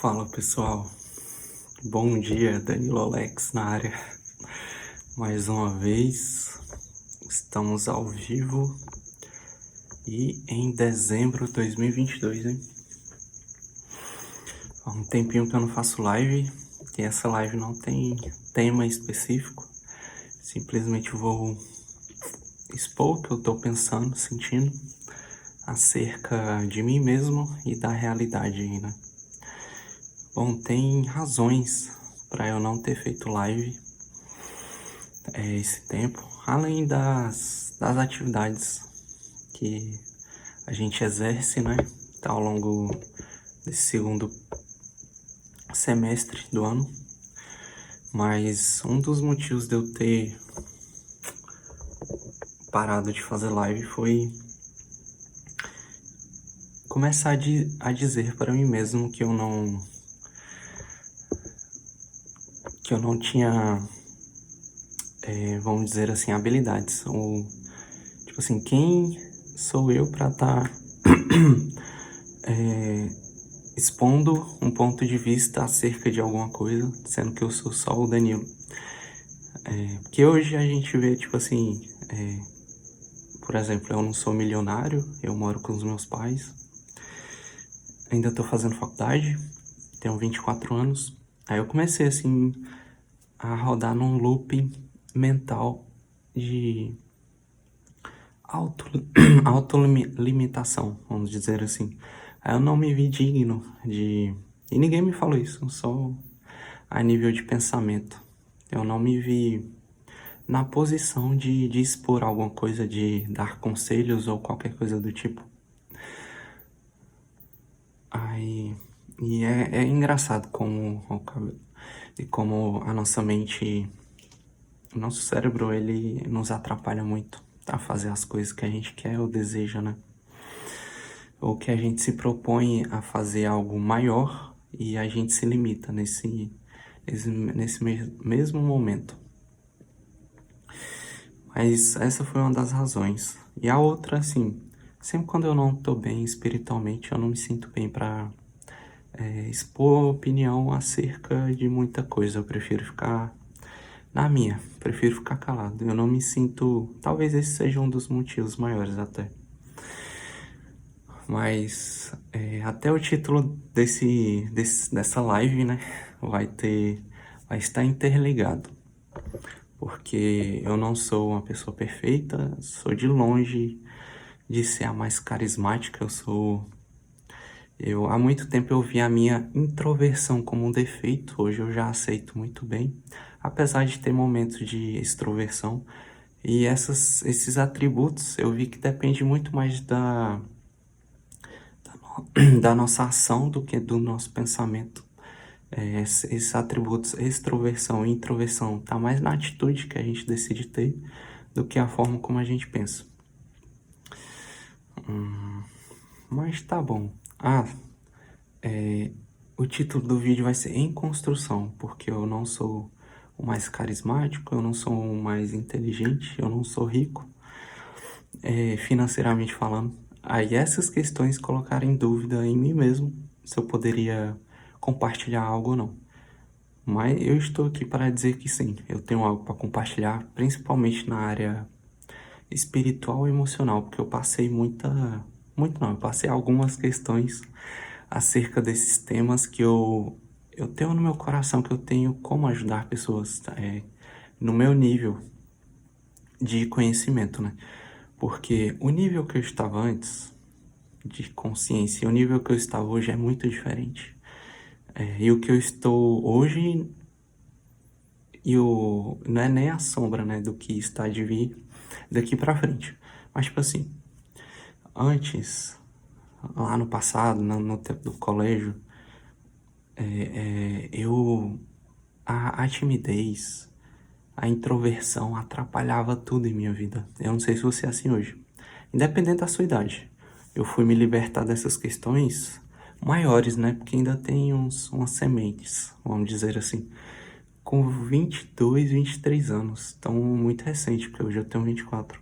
Fala pessoal, bom dia, Danilo Alex na área. Mais uma vez, estamos ao vivo e em dezembro de 2022, hein? Há um tempinho que eu não faço live e essa live não tem tema específico. Simplesmente vou expor o que eu tô pensando, sentindo acerca de mim mesmo e da realidade aí, né? Bom, tem razões para eu não ter feito live esse tempo, além das atividades que a gente exerce, né, ao longo desse segundo semestre do ano. Mas um dos motivos de eu ter parado de fazer live foi começar a dizer para mim mesmo que eu não tinha, vamos dizer assim, habilidades, ou tipo assim, quem sou eu para estar expondo um ponto de vista acerca de alguma coisa, sendo que eu sou só o Danilo. Porque hoje a gente vê, tipo assim, por exemplo, eu não sou milionário, eu moro com os meus pais, ainda tô fazendo faculdade, tenho 24 anos. Aí eu comecei, assim, a rodar num loop mental de autolimitação, vamos dizer assim. Aí eu não me vi digno de... E ninguém me falou isso, só a nível de pensamento. Eu não me vi na posição de expor alguma coisa, de dar conselhos ou qualquer coisa do tipo. Aí... E é engraçado como a nossa mente, o nosso cérebro, ele nos atrapalha muito a fazer as coisas que a gente quer ou deseja, né? Ou que a gente se propõe a fazer algo maior e a gente se limita nesse mesmo momento. Mas essa foi uma das razões. E a outra, assim, sempre quando eu não tô bem espiritualmente, eu não me sinto bem pra expor opinião acerca de muita coisa. Eu prefiro ficar na minha, prefiro ficar calado. Eu não me sinto... Talvez esse seja um dos motivos maiores até. Mas até o título dessa live, né, vai estar interligado. Porque eu não sou uma pessoa perfeita, sou de longe de ser a mais carismática, há muito tempo eu vi a minha introversão como um defeito, hoje eu já aceito muito bem, apesar de ter momentos de extroversão. E esses atributos eu vi que depende muito mais da nossa ação do que do nosso pensamento. Esses atributos, extroversão e introversão, tá mais na atitude que a gente decide ter do que a forma como a gente pensa. Mas tá bom. O título do vídeo vai ser Em Construção, porque eu não sou o mais carismático, eu não sou o mais inteligente, eu não sou rico, financeiramente falando. Aí essas questões colocaram em dúvida em mim mesmo se eu poderia compartilhar algo ou não. Mas eu estou aqui para dizer que sim, eu tenho algo para compartilhar, principalmente na área espiritual e emocional, porque eu passei eu passei algumas questões acerca desses temas que eu tenho no meu coração, que eu tenho como ajudar pessoas, no meu nível de conhecimento, né? Porque o nível que eu estava antes de consciência e o nível que eu estava hoje é muito diferente. E o que eu estou hoje não é nem a sombra, né, do que está de vir daqui pra frente. Mas, tipo assim, antes, lá no passado, no tempo do colégio, a timidez, a introversão atrapalhava tudo em minha vida. Eu não sei se você é assim hoje. Independente da sua idade, eu fui me libertar dessas questões maiores, né? Porque ainda tem umas sementes, vamos dizer assim, com 22, 23 anos. Então, muito recente, porque hoje eu tenho 24.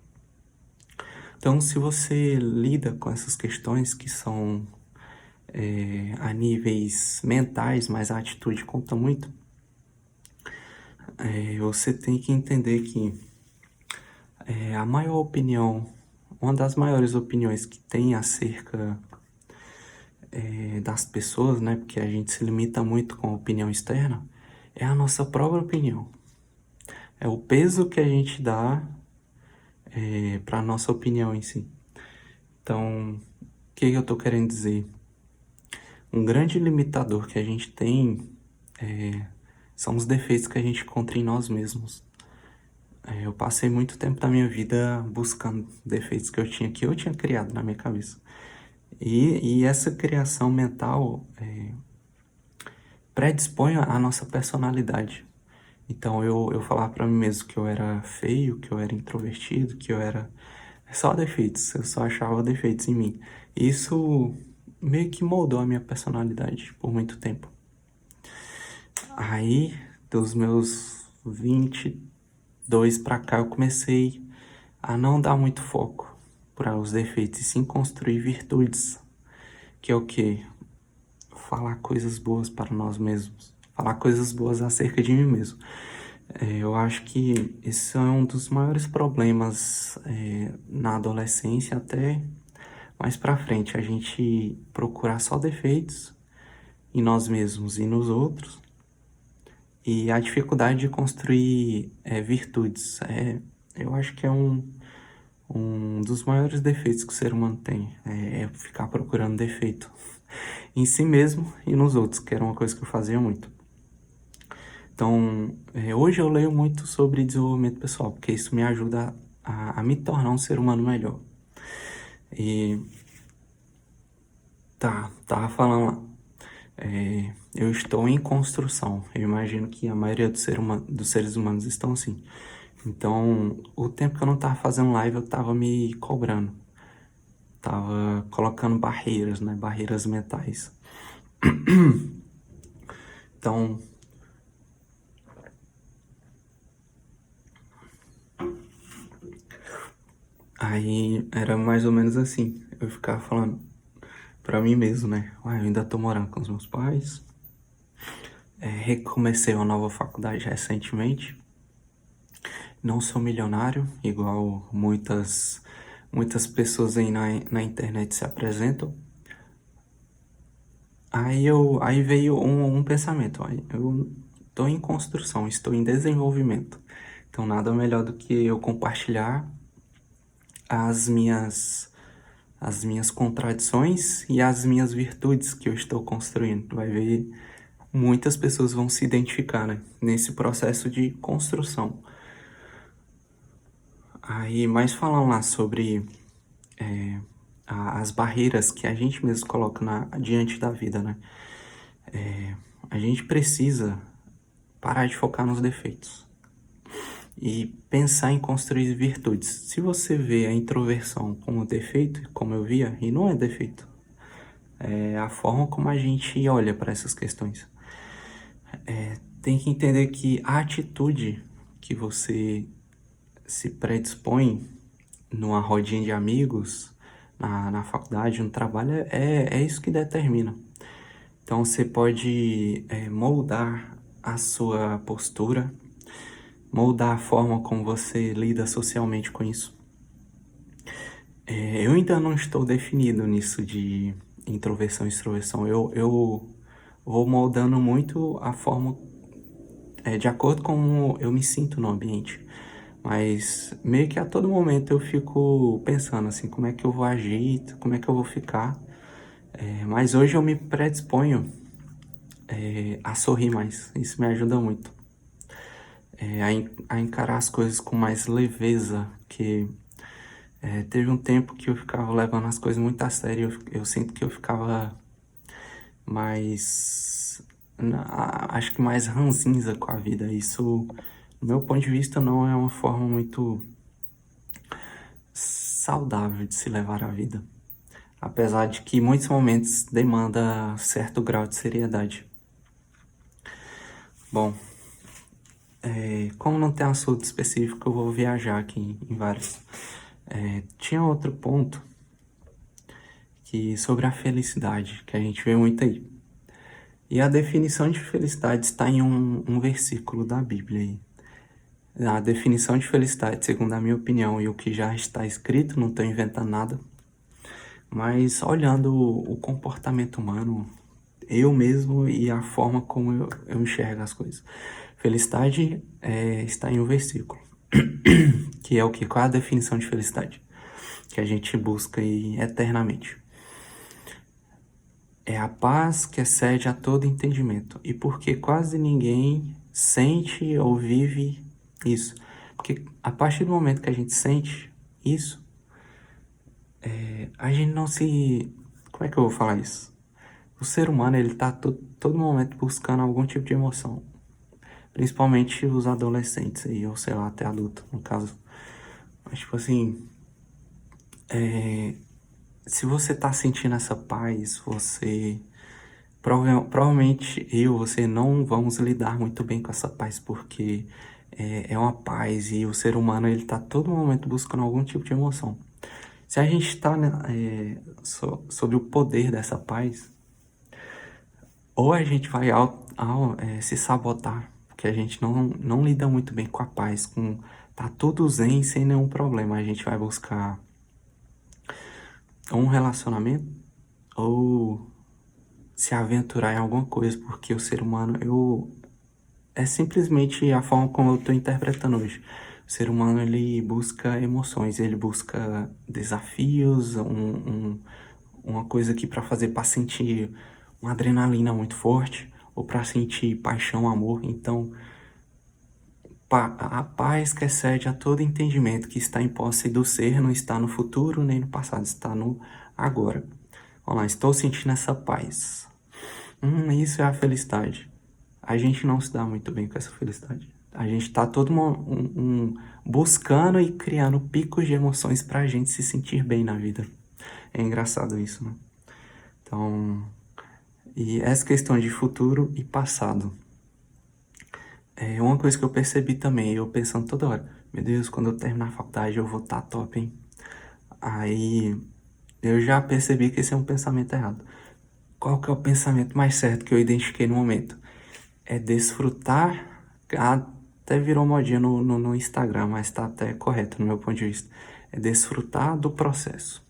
Então, se você lida com essas questões que são a níveis mentais, mas a atitude conta muito, você tem que entender que a maior opinião, uma das maiores opiniões que tem acerca das pessoas, né? Porque a gente se limita muito com a opinião externa, é a nossa própria opinião. É o peso que a gente dá para a nossa opinião em si. Então, o que eu tô querendo dizer? Um grande limitador que a gente tem são os defeitos que a gente encontra em nós mesmos. Eu passei muito tempo da minha vida buscando defeitos que eu tinha criado na minha cabeça. E essa criação mental predispõe a nossa personalidade. Então eu falava pra mim mesmo que eu era feio, que eu era introvertido, que eu era só defeitos, eu só achava defeitos em mim. Isso meio que moldou a minha personalidade por muito tempo. Aí, dos meus 22 pra cá, eu comecei a não dar muito foco para os defeitos e sim construir virtudes, que é o quê? Falar coisas boas para nós mesmos, falar coisas boas acerca de mim mesmo. Eu acho que esse é um dos maiores problemas na adolescência até mais pra frente, a gente procurar só defeitos em nós mesmos e nos outros e a dificuldade de construir virtudes. Eu acho que é um dos maiores defeitos que o ser humano tem, é ficar procurando defeito em si mesmo e nos outros, que era uma coisa que eu fazia muito. Então, hoje eu leio muito sobre desenvolvimento pessoal, porque isso me ajuda a me tornar um ser humano melhor. E tava falando lá. Eu estou em construção. Eu imagino que a maioria dos seres humanos estão assim. Então, o tempo que eu não tava fazendo live, eu tava me cobrando. Tava colocando barreiras, né? Barreiras mentais. Então, aí era mais ou menos assim. Eu ficava falando pra mim mesmo, né? Ué, eu ainda tô morando com os meus pais. Recomecei uma nova faculdade recentemente. Não sou milionário, igual muitas pessoas aí na internet se apresentam. Aí veio um pensamento, ó, eu tô em construção, estou em desenvolvimento. Então nada melhor do que eu compartilhar as minhas contradições e as minhas virtudes que eu estou construindo. Vai ver, muitas pessoas vão se identificar, né, nesse processo de construção. Aí, mais falando lá sobre as barreiras que a gente mesmo coloca diante da vida, né? A gente precisa parar de focar nos defeitos e pensar em construir virtudes. Se você vê a introversão como defeito, como eu via, e não é defeito, é a forma como a gente olha para essas questões. Tem que entender que a atitude que você se predispõe numa rodinha de amigos, na faculdade, no trabalho, é isso que determina. Então você pode moldar a sua postura, moldar a forma como você lida socialmente com isso. Eu ainda não estou definido nisso de introversão e extroversão. Eu vou moldando muito a forma de acordo com como eu me sinto no ambiente. Mas meio que a todo momento eu fico pensando assim, como é que eu vou agir, como é que eu vou ficar. Mas hoje eu me predisponho a sorrir mais. Isso me ajuda muito. A encarar as coisas com mais leveza, que teve um tempo que eu ficava levando as coisas muito a sério, eu sinto que eu ficava mais, acho que mais ranzinza com a vida. Isso, do meu ponto de vista, não é uma forma muito saudável de se levar a vida. Apesar de que em muitos momentos demanda certo grau de seriedade. Bom, como não tem assunto específico, eu vou viajar aqui em vários. Tinha outro ponto sobre a felicidade, que a gente vê muito aí. E a definição de felicidade está em um versículo da Bíblia aí. A definição de felicidade, segundo a minha opinião, e o que já está escrito, não estou inventando nada, mas olhando o comportamento humano, eu mesmo e a forma como eu enxergo as coisas. Felicidade está em um versículo, que é o que? Qual é a definição de felicidade? Que a gente busca aí eternamente. É a paz que excede a todo entendimento. E porque quase ninguém sente ou vive isso. Porque a partir do momento que a gente sente isso, a gente não se... Como é que eu vou falar isso? O ser humano, ele tá todo momento buscando algum tipo de emoção. Principalmente os adolescentes aí, ou sei lá, até adulto, no caso. Mas, tipo assim, se você tá sentindo essa paz, você... Provavelmente você não vamos lidar muito bem com essa paz, porque é uma paz e o ser humano, ele tá todo momento buscando algum tipo de emoção. Se a gente está sobre o poder dessa paz, ou a gente vai se sabotar, porque a gente não lida muito bem com a paz, tá tudo zen sem nenhum problema. A gente vai buscar um relacionamento ou se aventurar em alguma coisa, porque o ser humano, é simplesmente a forma como eu estou interpretando hoje. O ser humano, ele busca emoções, ele busca desafios, uma coisa aqui para fazer, para sentir uma adrenalina muito forte, ou para sentir paixão, amor. Então, a paz que excede a todo entendimento, que está em posse do ser, não está no futuro nem no passado, está no agora. Olha lá, estou sentindo essa paz. Isso é a felicidade. A gente não se dá muito bem com essa felicidade. A gente tá todo buscando e criando picos de emoções pra gente se sentir bem na vida. É engraçado isso, né? Então, e essa questão de futuro e passado. É uma coisa que eu percebi também, eu pensando toda hora, meu Deus, quando eu terminar a faculdade eu vou estar top, hein? Aí eu já percebi que esse é um pensamento errado. Qual que é o pensamento mais certo que eu identifiquei no momento? É desfrutar, até virou modinha no Instagram, mas tá até correto no meu ponto de vista. É desfrutar do processo.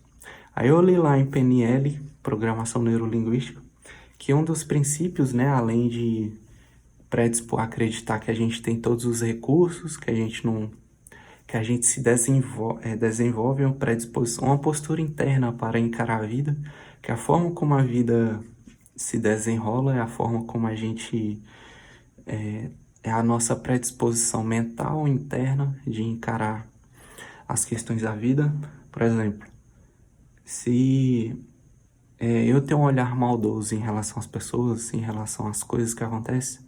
Aí eu li lá em PNL, Programação Neurolinguística, que um dos princípios, né, além de predispor a acreditar que a gente tem todos os recursos, que a gente não, que a gente se desenvolve uma predisposição, uma postura interna para encarar a vida, que a forma como a vida se desenrola é a forma como a gente é a nossa predisposição mental interna de encarar as questões da vida. Por exemplo, se eu tenho um olhar maldoso em relação às pessoas, em relação às coisas que acontecem,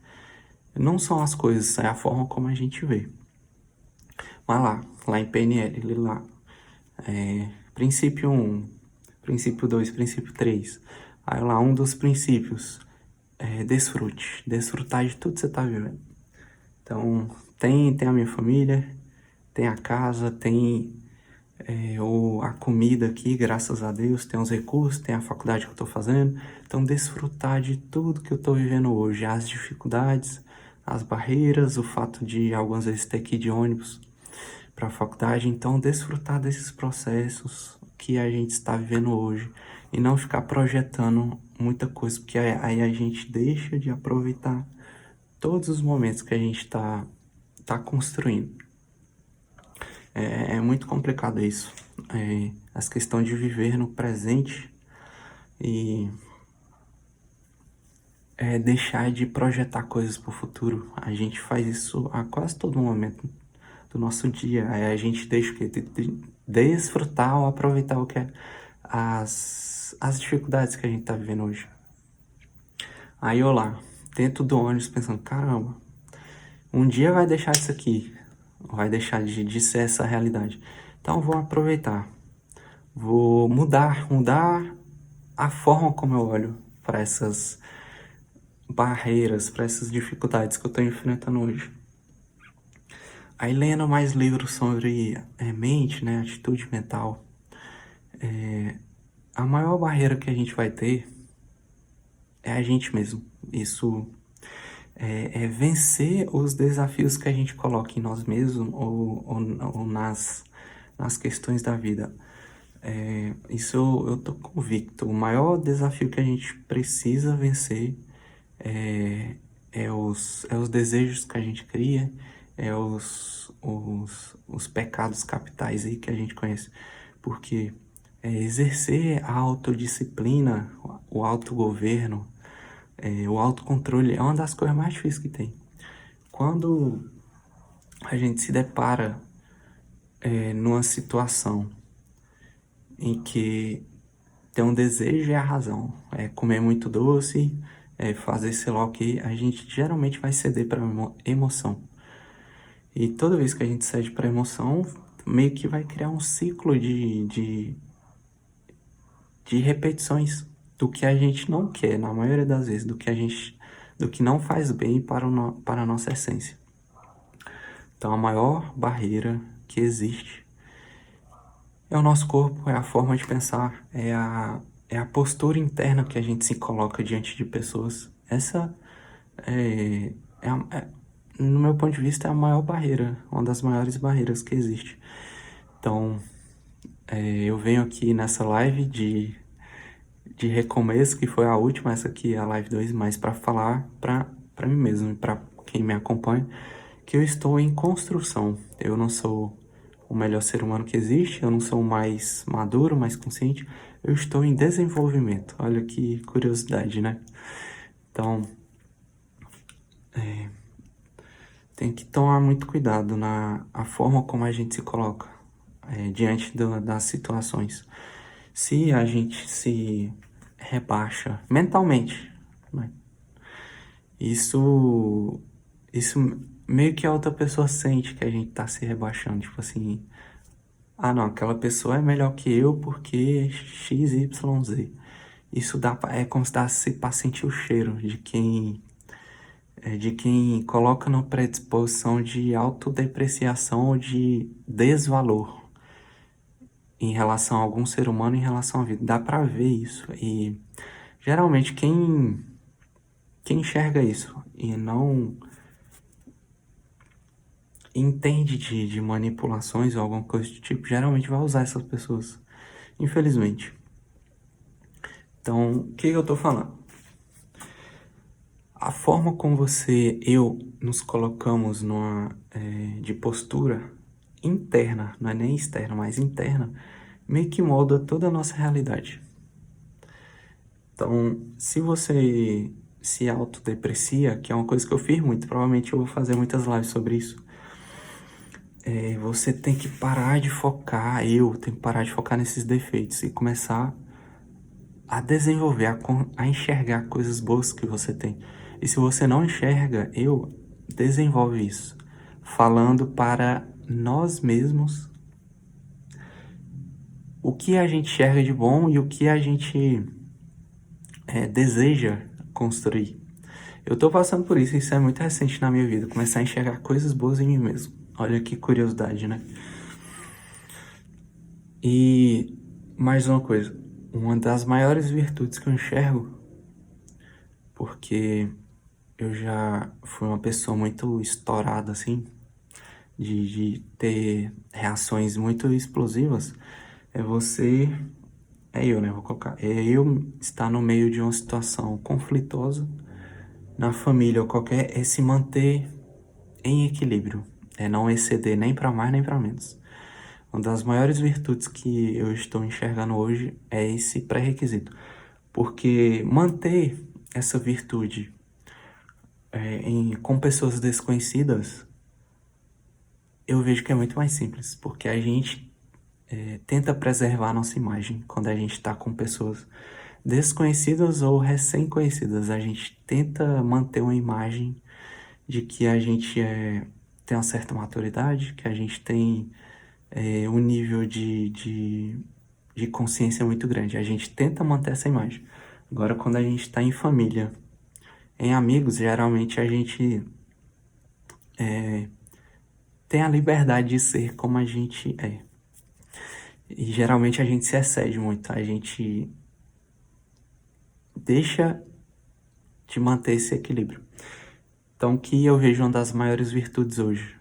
não são as coisas, é a forma como a gente vê. Mas lá em PNL, ele lá, princípio 1, princípio 2, princípio 3. Aí lá, um dos princípios é desfrute, desfrutar de tudo que você tá vivendo. Então, tem a minha família, tem a casa, tem a comida aqui, graças a Deus, tem os recursos, tem a faculdade que eu estou fazendo. Então, desfrutar de tudo que eu estou vivendo hoje, as dificuldades, as barreiras, o fato de algumas vezes ter que ir de ônibus para a faculdade. Então, desfrutar desses processos que a gente está vivendo hoje e não ficar projetando muita coisa, porque aí a gente deixa de aproveitar todos os momentos que a gente tá construindo. É muito complicado isso. Essa questão de viver no presente e deixar de projetar coisas para o futuro. A gente faz isso a quase todo momento do nosso dia. A gente deixa o quê? Desfrutar ou aproveitar o que é as dificuldades que a gente tá vivendo hoje. Aí eu lá, dentro do ônibus, pensando, caramba, um dia vai deixar isso aqui, vai deixar de ser essa realidade. Então eu vou aproveitar, vou mudar a forma como eu olho para essas barreiras, para essas dificuldades que eu estou enfrentando hoje. Aí lendo mais livros sobre mente, né, atitude mental, a maior barreira que a gente vai ter é a gente mesmo. Isso é vencer os desafios que a gente coloca em nós mesmos ou nas questões da vida. Isso eu tô convicto. O maior desafio que a gente precisa vencer é os desejos que a gente cria, os pecados capitais aí que a gente conhece. Porque exercer a autodisciplina, o autogoverno, o autocontrole é uma das coisas mais difíceis que tem. Quando a gente se depara numa situação em que tem um desejo e a razão, comer muito doce, fazer sei lá o que, a gente geralmente vai ceder para emoção. E toda vez que a gente cede para emoção, meio que vai criar um ciclo de repetições do que a gente não quer, na maioria das vezes, do que não faz bem para a nossa essência. Então, a maior barreira que existe é o nosso corpo, é a forma de pensar, é a postura interna que a gente se coloca diante de pessoas. Essa no meu ponto de vista, é a maior barreira, uma das maiores barreiras que existe. Então, eu venho aqui nessa live de recomeço, que foi a última, essa aqui é a live 2, mas para falar para mim mesmo e para quem me acompanha, que eu estou em construção. Eu não sou o melhor ser humano que existe, eu não sou o mais maduro, mais consciente, eu estou em desenvolvimento. Olha que curiosidade, né? Então, tem que tomar muito cuidado na a forma como a gente se coloca diante das situações. Se a gente se rebaixa mentalmente, né? Isso meio que a outra pessoa sente que a gente tá se rebaixando, tipo assim, ah não, aquela pessoa é melhor que eu porque X, Y, Z. Isso é como se desse pra sentir o cheiro de quem coloca na predisposição de autodepreciação ou de desvalor em relação a algum ser humano, em relação à vida. Dá pra ver isso. E geralmente quem enxerga isso e não entende de manipulações ou alguma coisa do tipo, geralmente vai usar essas pessoas. Infelizmente. Então, o que eu tô falando? A forma como eu nos colocamos de postura interna, não é nem externa, mas interna, meio que molda toda a nossa realidade. Então, se você se autodeprecia, que é uma coisa que eu fiz muito, provavelmente eu vou fazer muitas lives sobre isso, você tem que parar de focar, eu tenho que parar de focar nesses defeitos e começar a desenvolver, a enxergar coisas boas que você tem. E se você não enxerga, desenvolve isso, falando para nós mesmos o que a gente enxerga de bom e o que a gente deseja construir. Eu tô passando por isso é muito recente na minha vida, começar a enxergar coisas boas em mim mesmo. Olha que curiosidade, né? E mais uma coisa, uma das maiores virtudes que eu enxergo, porque eu já fui uma pessoa muito estourada, assim, de ter reações muito explosivas, é eu, né, vou colocar, é eu estar no meio de uma situação conflitosa, na família ou qualquer, é se manter em equilíbrio, é não exceder nem para mais nem para menos. Uma das maiores virtudes que eu estou enxergando hoje é esse pré-requisito, porque manter essa virtude com pessoas desconhecidas, eu vejo que é muito mais simples, porque a gente tenta preservar a nossa imagem quando a gente está com pessoas desconhecidas ou recém-conhecidas. A gente tenta manter uma imagem de que a gente tem uma certa maturidade, que a gente tem um nível de consciência muito grande. A gente tenta manter essa imagem. Agora, quando a gente está em família, em amigos, geralmente a gente tem a liberdade de ser como a gente é. E geralmente a gente se excede muito, a gente deixa de manter esse equilíbrio. Então, o que eu vejo uma das maiores virtudes hoje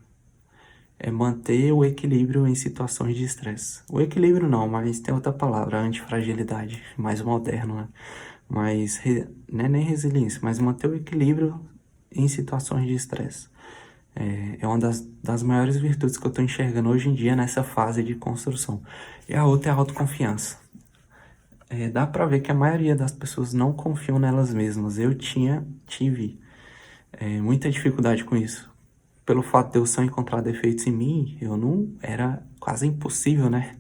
é manter o equilíbrio em situações de estresse. O equilíbrio não, mas tem outra palavra, antifragilidade, mais moderno, né? Mas não é nem resiliência, mas manter o equilíbrio em situações de estresse. É uma das maiores virtudes que eu estou enxergando hoje em dia nessa fase de construção. E a outra é a autoconfiança. Dá pra ver que a maioria das pessoas não confiam nelas mesmas. Eu tive muita dificuldade com isso. Pelo fato de eu só encontrar defeitos em mim, era quase impossível, né?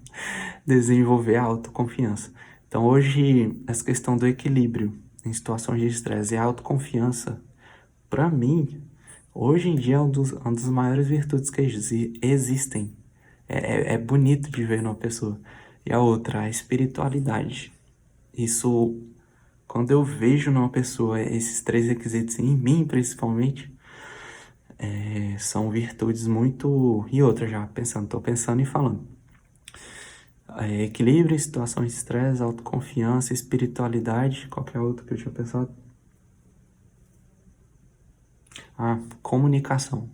Desenvolver a autoconfiança. Então hoje, essa questão do equilíbrio em situações de estresse e a autoconfiança, pra mim, hoje em dia é uma das maiores virtudes que existem. É bonito de ver numa pessoa. E a outra, a espiritualidade. Isso, quando eu vejo numa pessoa esses três requisitos, em mim principalmente, são virtudes muito... E outra já, tô pensando e falando. Equilíbrio em situações de estresse, autoconfiança, espiritualidade, qualquer outro que eu tinha pensado. Comunicação.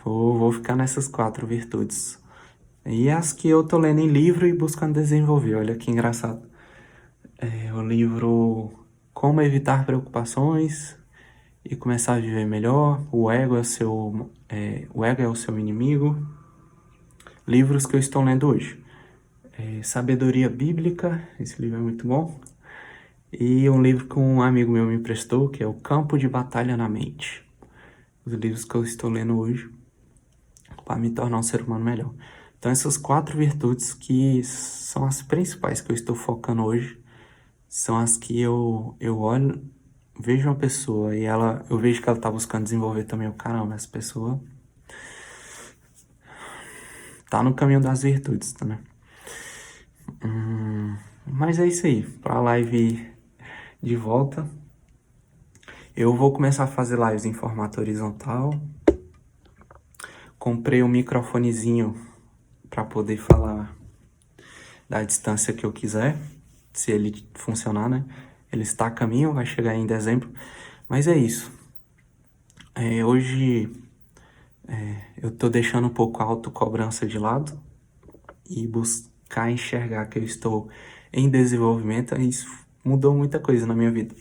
Vou ficar nessas 4 virtudes. E as que eu tô lendo em livro e buscando desenvolver, olha que engraçado. O livro Como Evitar Preocupações e Começar a Viver Melhor, o ego é o seu inimigo. Livros que eu estou lendo hoje. Sabedoria Bíblica, esse livro é muito bom. E um livro que um amigo meu me emprestou, que é O Campo de Batalha na Mente. Os livros que eu estou lendo hoje para me tornar um ser humano melhor. Então essas 4 virtudes que são as principais que eu estou focando hoje, são as que eu olho, vejo uma pessoa e eu vejo que ela tá buscando desenvolver também. Caramba, essa pessoa tá no caminho das virtudes, né? Mas é isso aí, pra live de volta. Eu vou começar a fazer lives em formato horizontal. Comprei um microfonezinho para poder falar da distância que eu quiser, se ele funcionar, né? Ele está a caminho, vai chegar em dezembro. Mas é isso. Hoje eu tô deixando um pouco a autocobrança de lado e buscar enxergar que eu estou em desenvolvimento. E isso mudou muita coisa na minha vida.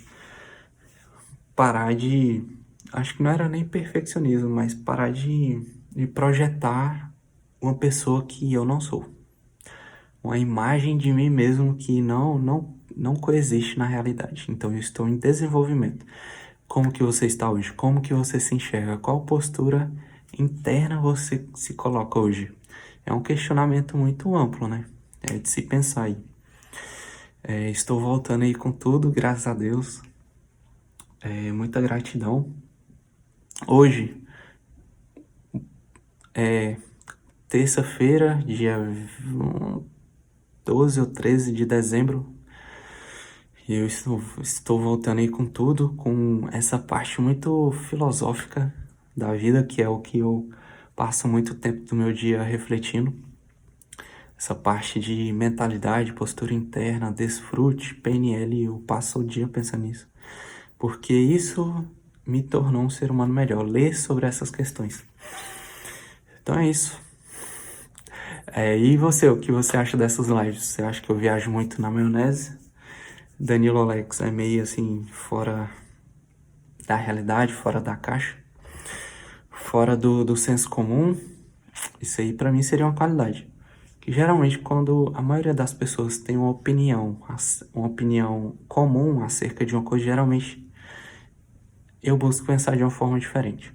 Acho que não era nem perfeccionismo, mas parar de projetar uma pessoa que eu não sou. Uma imagem de mim mesmo que não coexiste na realidade. Então eu estou em desenvolvimento. Como que você está hoje? Como que você se enxerga? Qual postura interna você se coloca hoje? É um questionamento muito amplo, né? É de se pensar aí. Estou voltando aí com tudo, graças a Deus. Muita gratidão. Hoje é terça-feira, dia 12 ou 13 de dezembro. E eu estou voltando aí com tudo, com essa parte muito filosófica da vida, que é o que eu passo muito tempo do meu dia refletindo. Essa parte de mentalidade, postura interna, desfrute, PNL, eu passo o dia pensando nisso. Porque isso me tornou um ser humano melhor, ler sobre essas questões. Então é isso. E você, o que você acha dessas lives? Você acha que eu viajo muito na maionese? Danilo Alex é meio assim, fora da realidade, fora da caixa, fora do senso comum. Isso aí pra mim seria uma qualidade. Que geralmente quando a maioria das pessoas tem uma opinião comum acerca de uma coisa, geralmente eu busco pensar de uma forma diferente.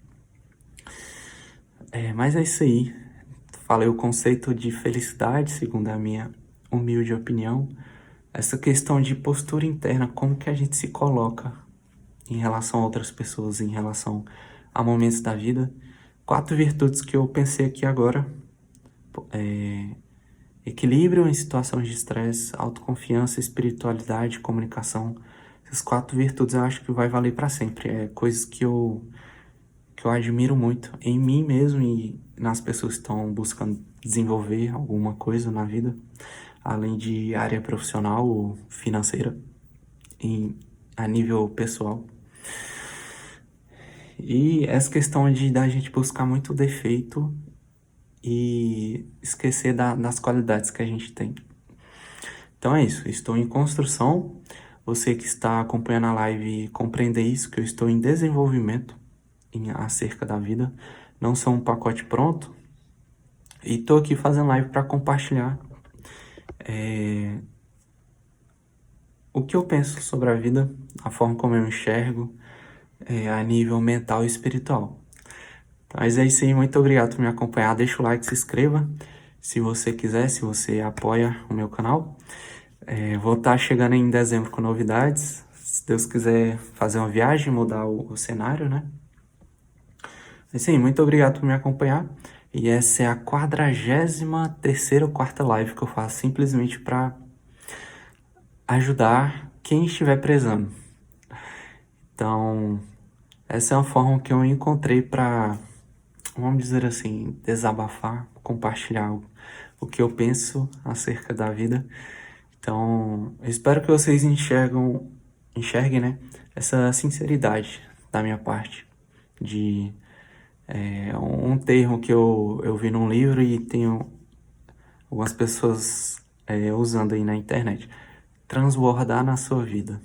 Mas é isso aí. Falei o conceito de felicidade, segundo a minha humilde opinião. Essa questão de postura interna, como que a gente se coloca em relação a outras pessoas, em relação a momentos da vida. 4 virtudes que eu pensei aqui agora. Equilíbrio em situações de estresse, autoconfiança, espiritualidade, comunicação. Essas 4 virtudes eu acho que vai valer para sempre. Coisas que eu que eu admiro muito em mim mesmo e nas pessoas que estão buscando desenvolver alguma coisa na vida, além de área profissional ou financeira, a nível pessoal. E essa questão da gente buscar muito defeito e esquecer das qualidades que a gente tem. Então é isso, estou em construção. Você que está acompanhando a live compreender isso, que eu estou em desenvolvimento acerca da vida. Não sou um pacote pronto. E estou aqui fazendo live para compartilhar o que eu penso sobre a vida, a forma como eu enxergo a nível mental e espiritual. Mas é isso aí, muito obrigado por me acompanhar. Deixa o like, se inscreva se você quiser, se você apoia o meu canal. Vou estar chegando em dezembro com novidades. Se Deus quiser fazer uma viagem, mudar o cenário, né? Mas sim, muito obrigado por me acompanhar. E essa é a 43ª ou 4ª live que eu faço simplesmente para ajudar quem estiver prezando. Então, essa é uma forma que eu encontrei para, vamos dizer assim, desabafar, compartilhar o que eu penso acerca da vida. Então, eu espero que vocês enxerguem, né, essa sinceridade da minha parte, de um termo que eu vi num livro e tenho algumas pessoas usando aí na internet, transbordar na sua vida.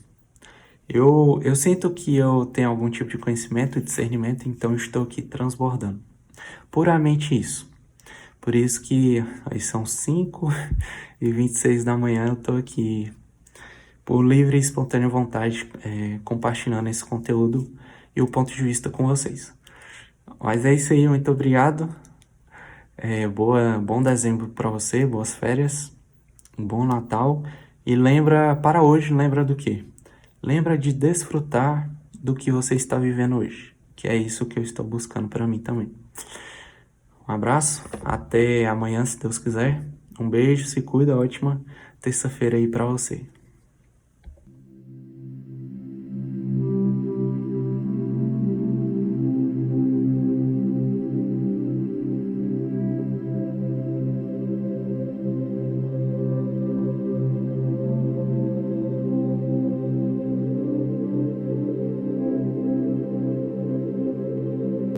Eu sinto que eu tenho algum tipo de conhecimento e discernimento, então eu estou aqui transbordando. Puramente isso. Por isso que aí são 5h26 da manhã, eu estou aqui por livre e espontânea vontade compartilhando esse conteúdo e o ponto de vista com vocês. Mas é isso aí, muito obrigado. Bom dezembro para você, boas férias, um bom Natal. E lembra do quê? Lembra de desfrutar do que você está vivendo hoje, que é isso que eu estou buscando para mim também. Um abraço, até amanhã, se Deus quiser. Um beijo, se cuida, ótima terça-feira aí para você.